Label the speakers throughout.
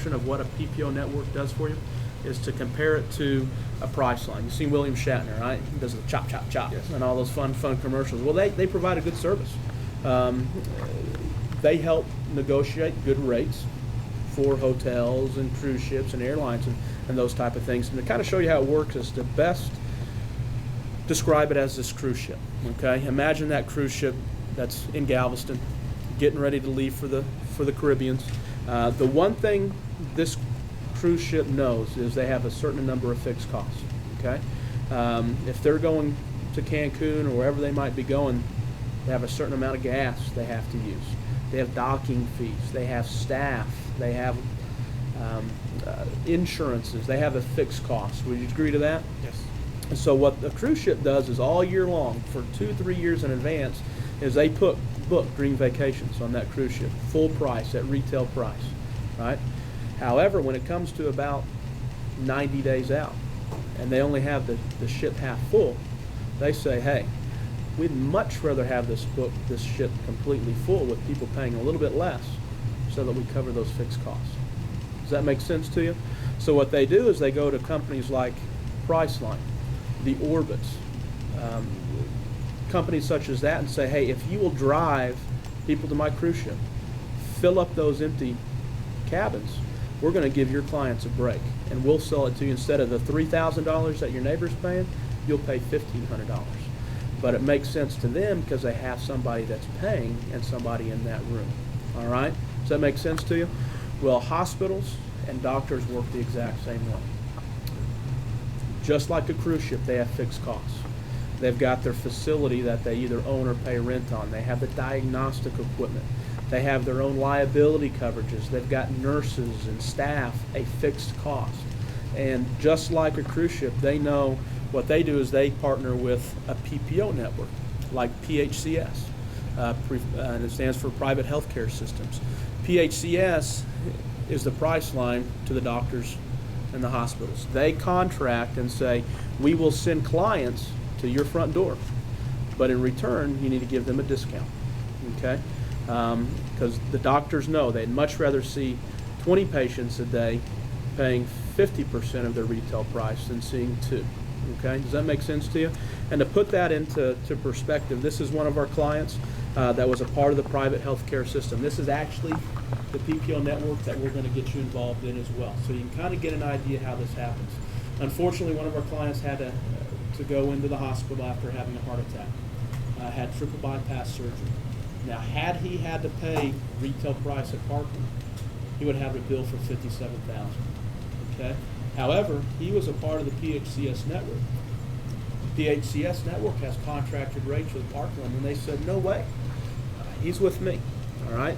Speaker 1: of what a PPO network does for you is to compare it to a Priceline. You've seen William Shatner, right? He does the chop, chop, chop,
Speaker 2: yes,
Speaker 1: and all those fun commercials. Well, they provide a good service. They help negotiate good rates for hotels and cruise ships and airlines and those type of things. And to kind of show you how it works is to best describe it as this cruise ship. Okay, imagine that cruise ship that's in Galveston, getting ready to leave for the Caribbeans. The one thing this cruise ship knows is they have a certain number of fixed costs. Okay, if they're going to Cancun or wherever they might be going, they have a certain amount of gas they have to use. They have docking fees. They have staff. They have insurances. They have a fixed cost. Would you agree to that?
Speaker 2: yes.
Speaker 1: And so what the cruise ship does is all year long, for 2-3 years in advance, is they book dream vacations on that cruise ship, full price, at retail price, right? However, when it comes to about 90 days out, and they only have the ship half full, they say, hey, we'd much rather have this ship completely full with people paying a little bit less so that we cover those fixed costs. Does that make sense to you? So what they do is they go to companies like Priceline, the Orbits, companies such as that, and say, hey, if you will drive people to my cruise ship, fill up those empty cabins, we're going to give your clients a break, and we'll sell it to you. Instead of the $3,000 that your neighbor's paying, you'll pay $1,500. But it makes sense to them because they have somebody that's paying and somebody in that room. All right? Does that make sense to you? Well, hospitals and doctors work the exact same way. Just like a cruise ship, they have fixed costs. They've got their facility that they either own or pay rent on. They have the diagnostic equipment. They have their own liability coverages. They've got nurses and staff, a fixed cost. And just like a cruise ship, they know what they do is they partner with a PPO network, like PHCS, and it stands for Private Healthcare Systems. PHCS is the Priceline to the doctors and the hospitals. They contract and say, we will send clients to your front door, but in return, you need to give them a discount, okay? Because the doctors know they'd much rather see 20 patients a day paying 50% of their retail price than seeing 2. Okay, does that make sense to you? And to put that into perspective, this is one of our clients that was a part of the private healthcare system. This is actually the PPO network that we're going to get you involved in as well. So you can kind of get an idea how this happens. Unfortunately, one of our clients had to go into the hospital after having a heart attack. Had triple bypass surgery. Now, had he had to pay retail price at Parkland, he would have a bill for $57,000. Okay. However, he was a part of the PHCS network. The PHCS network has contracted rates with Parkland, and they said, no way. He's with me. All right.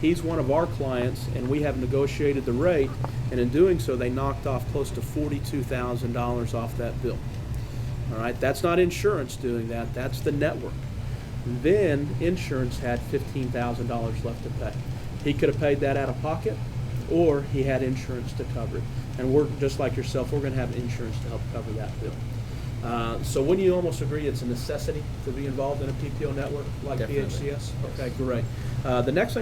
Speaker 1: He's one of our clients, and we have negotiated the rate, and in doing so, they knocked off close to $42,000 off that bill. All right. That's not insurance doing that. That's the network. Then insurance had $15,000 left to pay. He could have paid that out of pocket, or he had insurance to cover it. And we're just like yourself, we're going to have insurance to help cover that bill. So when you almost agree it's a necessity to be involved in a PPO network like
Speaker 2: Definitely.
Speaker 1: PHCS? Okay, great. The next thing